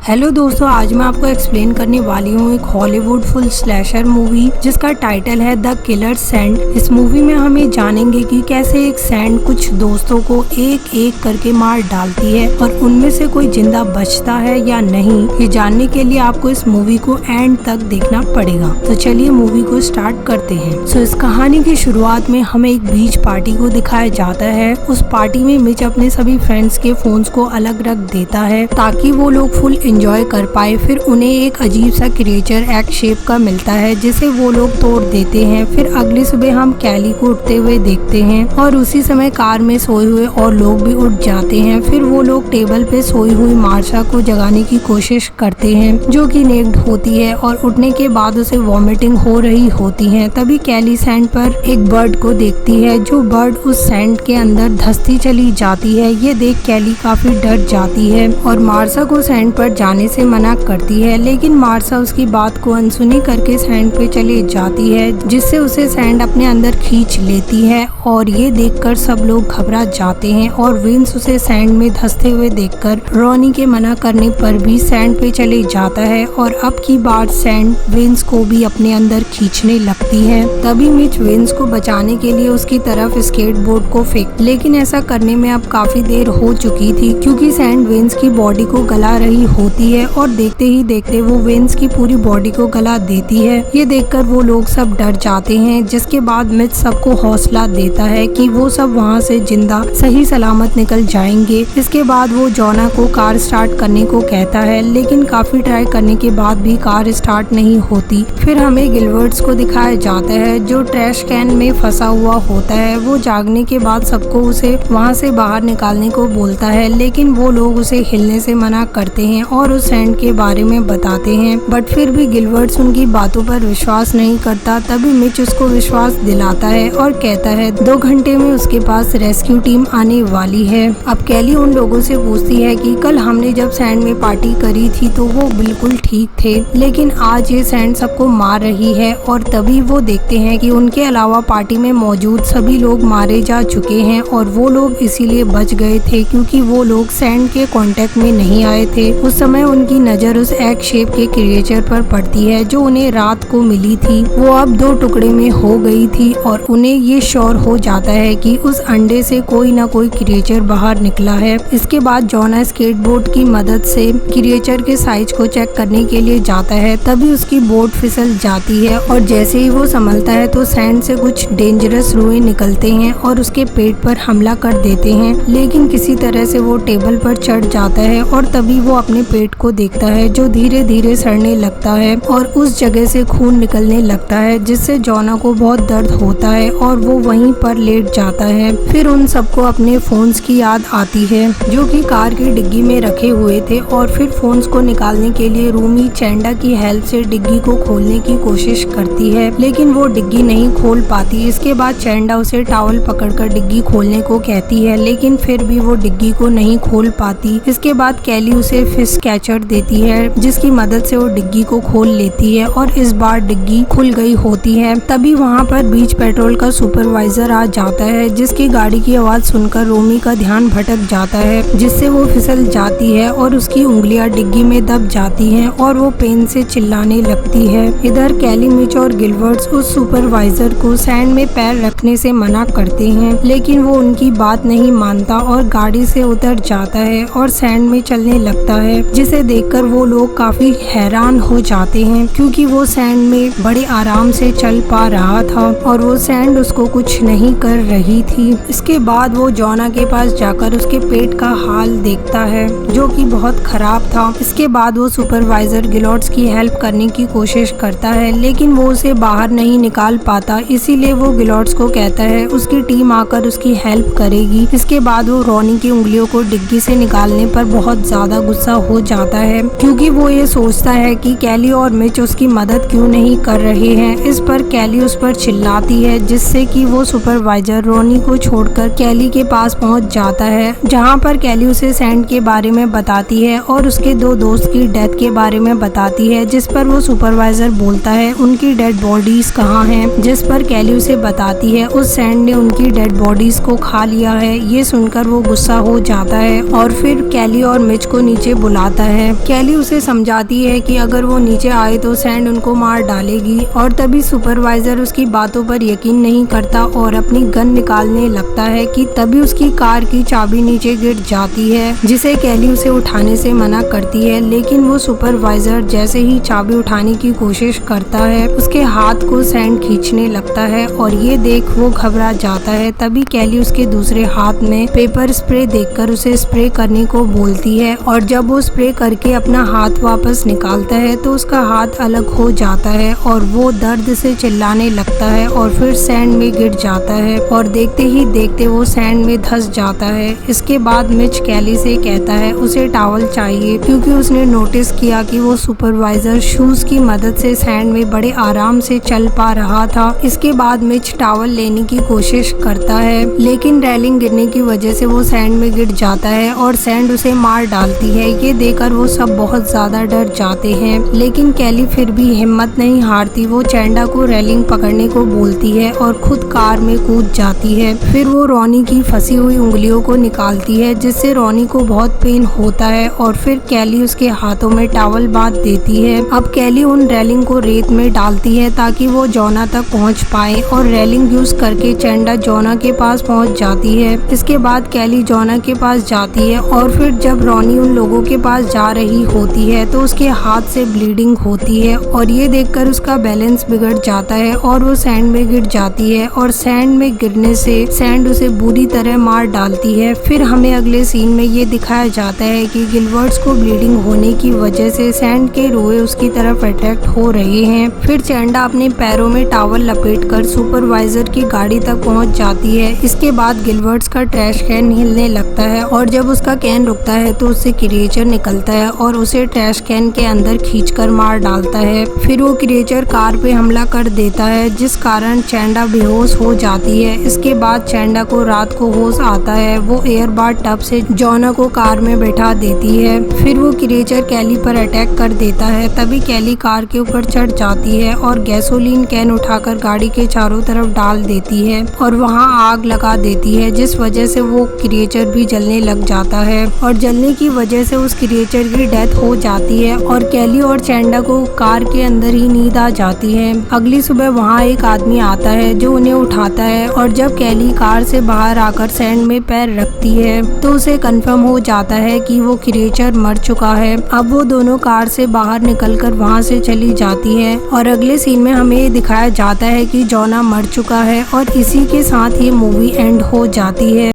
Hello दोस्तों, आज मैं आपको एक्सप्लेन करने वाली हूँ एक हॉलीवुड फुल स्लैशर मूवी जिसका टाइटल है द किलर सैंड। इस मूवी में हमें जानेंगे कि कैसे एक सैंड कुछ दोस्तों को एक एक करके मार डालती है और उनमें से कोई जिंदा बचता है या नहीं। ये जानने के लिए आपको इस मूवी को एंड तक देखना पड़ेगा। तो चलिए मूवी को स्टार्ट करते हैं। इस कहानी की शुरुआत में हमें एक बीच पार्टी को दिखाया जाता है। उस पार्टी में मिच अपने सभी फ्रेंड्स के फोन्स को अलग रख देता है ताकि वो लोग फुल एंजॉय कर पाए। फिर उन्हें एक अजीब सा क्रिएचर एक्ट शेप का मिलता है जिसे वो लोग तोड़ देते हैं। फिर अगली सुबह हम कैली को उठते हुए देखते हैं और उसी समय कार में सोए हुए और लोग भी उठ जाते हैं। फिर वो लोग टेबल पे सोई हुई मार्शा को जगाने की कोशिश करते हैं जो कि नेक्ड होती है और उठने के बाद उसे वॉमिटिंग हो रही होती है। तभी कैली सैंड पर एक बर्ड को देखती है जो बर्ड उस सैंड के अंदर धंसती चली जाती है। ये देख कैली काफी डर जाती है और मार्शा को सैंड पर जाने से मना करती है, लेकिन मार्शा उसकी बात को अनसुनी करके सैंड पे चली जाती है जिससे उसे सैंड अपने अंदर खींच लेती है। और ये देखकर सब लोग घबरा जाते हैं और विंस उसे सैंड में धंसते हुए देखकर रॉनी के मना करने पर भी सैंड पे चले जाता है और अब की बार सैंड विंस को भी अपने अंदर खींचने लगती है। तभी मिच विंस को बचाने के लिए उसकी तरफ स्केटबोर्ड को फेंक, लेकिन ऐसा करने में अब काफी देर हो चुकी थी क्योंकि सैंड विंस की बॉडी को गला रही होती है और देखते ही देखते वो विंस की पूरी बॉडी को गला देती है। ये देखकर वो लोग सब डर जाते हैं, जिसके बाद मिच सबको हौसला देता है कि वो सब वहाँ से जिंदा सही सलामत निकल जाएंगे। इसके बाद वो जोना को कार स्टार्ट करने को कहता है, लेकिन काफी ट्राई करने के बाद भी कार स्टार्ट नहीं होती। फिर हमें गिलबर्ट्स को दिखाया जाता है जो ट्रैश कैन में फंसा हुआ होता है। वो जागने के बाद सबको उसे वहाँ से बाहर निकालने को बोलता है, लेकिन वो लोग उसे हिलने से मना करते हैं और उस सैंड के बारे में बताते हैं, बट फिर भी गिलबर्ट्स उनकी बातों पर विश्वास नहीं करता। तभी मिच उसको विश्वास दिलाता है और कहता है 2 घंटे में उसके पास रेस्क्यू टीम आने वाली है। अब कैली उन लोगों से पूछती है कि कल हमने जब सैंड में पार्टी करी थी तो वो बिल्कुल ठीक थे, लेकिन आज ये सैंड सबको मार रही है। और तभी वो देखते हैं कि उनके अलावा पार्टी में मौजूद सभी लोग मारे जा चुके हैं और वो लोग इसीलिए बच गए थे क्योंकि वो लोग सैंड के कांटेक्ट में नहीं आए थे। उस समय उनकी नजर उस एग शेप के क्रिएचर पर पड़ती है जो उन्हें रात को मिली थी। वो अब 2 टुकड़े में हो गई थी और उन्हें ये श्योर हो जाता है कि उस अंडे से कोई ना कोई क्रिएचर बाहर निकला है। इसके बाद जोना स्केटबोर्ड की मदद से क्रिएचर के साइज को चेक करने के लिए जाता है। तभी उसकी बोट फिसल जाती है और जैसे ही वो संभलता है तो सैंड से कुछ डेंजरस रुएं निकलते हैं और उसके पेट पर हमला कर देते हैं, लेकिन किसी तरह से वो टेबल पर चढ़ जाता है और तभी वो अपने पेट को देखता है जो धीरे धीरे सड़ने लगता है और उस जगह से खून निकलने लगता है, जिससे जोना को बहुत दर्द होता है और वो वहीं पर लेट जाता है। फिर उन सबको अपने फोन्स की याद आती है जो कि कार की डिग्गी में रखे हुए थे और फिर फोन्स को निकालने के लिए रूमी चैंडा की हेल्प से डिग्गी को खोलने की कोशिश करती है, लेकिन वो डिग्गी नहीं खोल पाती। इसके बाद चैंडा उसे टॉवल पकड़कर डिग्गी खोलने को कहती है, लेकिन फिर भी वो डिग्गी को नहीं खोल पाती। इसके बाद कैली उसे फिश कैचर देती है जिसकी मदद से वो डिग्गी को खोल लेती है और इस बार डिग्गी खुल गई होती है। तभी वहाँ पर बीच पेट्रोल का सुपरवाइजर आ जाता है जिसकी गाड़ी की आवाज सुनकर रोमी का ध्यान भटक जाता है, जिससे वो फिसल जाती है और उसकी उंगलियां डिग्गी में दब जाती हैं और वो पेन से चिल्लाने लगती है। इधर कैली, मिच और गिलबर्ट्स उस सुपरवाइजर को सैंड में पैर रखने से मना करते हैं, लेकिन वो उनकी बात नहीं मानता और गाड़ी से उतर जाता है और सैंड में चलने लगता है, जिसे देखकर वो लोग काफी हैरान हो जाते हैं क्योंकि वो सैंड में बड़े आराम से चल पा रहा था और वो सैंड उसको कुछ नहीं कर रही थी। इसके बाद वो जोना के पास जाकर उसके पेट का हाल देखता है जो कि बहुत खराब था। इसके बाद वो सुपरवाइजर गिलबर्ट्स की हेल्प करने की कोशिश करता है, लेकिन वो उसे बाहर नहीं निकाल पाता, इसीलिए वो गिलबर्ट्स को कहता है उसकी टीम आकर उसकी हेल्प करेगी। इसके बाद वो रॉनी की उंगलियों को डिग्गी से निकालने पर बहुत ज्यादा गुस्सा हो जाता है क्योंकि वो ये सोचता है कि कैली और मिच उसकी मदद क्यों नहीं कर रहे हैं। इस पर कैली उस पर चिल्लाती है जिससे कि वो सुपरवाइजर रॉनी को छोड़कर कैली के पास पहुंच जाता है, जहां पर कैली उसे सैंड के बारे में बताती है और उसके 2 दोस्त की डेथ के बारे में बताती है, जिस पर वो सुपरवाइजर बोलता है उनकी डेड बॉडीज कहाँ हैं, जिस पर कैली उसे बताती है उस सैंड ने उनकी डेड बॉडीज को खा लिया है। ये सुनकर वो गुस्सा हो जाता है और फिर कैली और मिच को नीचे बुलाता जाता है। कैली उसे समझाती है कि अगर वो नीचे आए तो सैंड उनको मार डालेगी और तभी सुपरवाइजर उसकी बातों पर यकीन नहीं करता और अपनी गन निकालने लगता है कि तभी उसकी कार की चाबी नीचे गिर जाती है, जिसे कैली उसे उठाने से मना करती है। लेकिन वो सुपरवाइजर जैसे ही चाबी उठाने की कोशिश करता है उसके हाथ को सैंड खींचने लगता है और ये देख वो घबरा जाता है। तभी कैली उसके दूसरे हाथ में पेपर स्प्रे देखकर उसे स्प्रे करने को बोलती है और जब वो स्प्रे करके अपना हाथ वापस निकालता है तो उसका हाथ अलग हो जाता है और वो दर्द से चिल्लाने लगता है और फिर सैंड में गिर जाता है और देखते ही देखते वो सैंड में धंस जाता है। इसके बाद मिच कैली से कहता है उसे टॉवल चाहिए क्योंकि उसने नोटिस किया कि वो सुपरवाइजर शूज की मदद से सैंड में बड़े आराम से चल पा रहा था। इसके बाद मिच टॉवल लेने की कोशिश करता है लेकिन रेलिंग गिरने की वजह से वो सैंड में गिर जाता है और सैंड उसे मार डालती है। ये देखकर वो सब बहुत ज्यादा डर जाते हैं लेकिन कैली फिर भी हिम्मत नहीं हारती। वो चैंडा को रेलिंग पकड़ने को बोलती है और खुद कार में कूद जाती है। फिर वो रॉनी की फंसी हुई उंगलियों को निकालती है जिससे रॉनी को बहुत पेन होता है और फिर कैली उसके हाथों में टॉवल बांध देती है। अब कैली उन रेलिंग को रेत में डालती है ताकि वो जोना तक पहुंच पाए और रेलिंग यूज करके चैंडा जोना के पास पहुंच जाती है। इसके बाद कैली जोना के पास जाती है और फिर जब रॉनी उन लोगों के पास जा रही होती है तो उसके हाथ से ब्लीडिंग होती है और ये देखकर उसका बैलेंस बिगड़ जाता है और वो सैंड में गिर जाती है और सैंड में गिरने से सैंड उसे बुरी तरह मार डालती है। फिर हमें अगले सीन में ये दिखाया जाता है कि गिलबर्ट्स को ब्लीडिंग होने की वजह से सैंड के रोए उसकी तरफ अट्रैक्ट हो रहे हैं। फिर चैंडा अपने पैरों में टॉवल लपेटकर सुपरवाइजर की गाड़ी तक पहुंच जाती है। इसके बाद गिलबर्ट्स का ट्रैश कैन हिलने लगता है और जब उसका कैन रुकता है तो उससे क्रिएचर निकलता है और उसे ट्रैश कैन के अंदर खींचकर मार डालता है। फिर वो क्रिएचर कार पे हमला कर देता है जिस कारण चैंडा बेहोश हो जाती है। इसके बाद चैंडा को रात को होश आता है। वो एयरबाथ टब से जोना को कार में बैठा देती है। फिर वो क्रिएचर कैली पर अटैक कर देता है। तभी कैली कार के ऊपर चढ़ जाती है और गैसोलीन कैन उठाकर गाड़ी के चारों तरफ डाल देती है और वहाँ आग लगा देती है जिस वजह से वो क्रिएचर भी जलने लग जाता है और जलने की वजह से उस क्रिएचर की डेथ हो जाती है और कैली और चैंडा को कार के अंदर ही नींद आ जाती है। अगली सुबह वहाँ एक आदमी आता है जो उन्हें उठाता है और जब कैली कार से बाहर आकर सैंड में पैर रखती है तो उसे कंफर्म हो जाता है कि वो क्रिएचर मर चुका है। अब वो दोनों कार से बाहर निकलकर वहाँ से चली जाती है और अगले सीन में हमें ये दिखाया जाता है कि जोना मर चुका है और इसी के साथ ये मूवी एंड हो जाती है।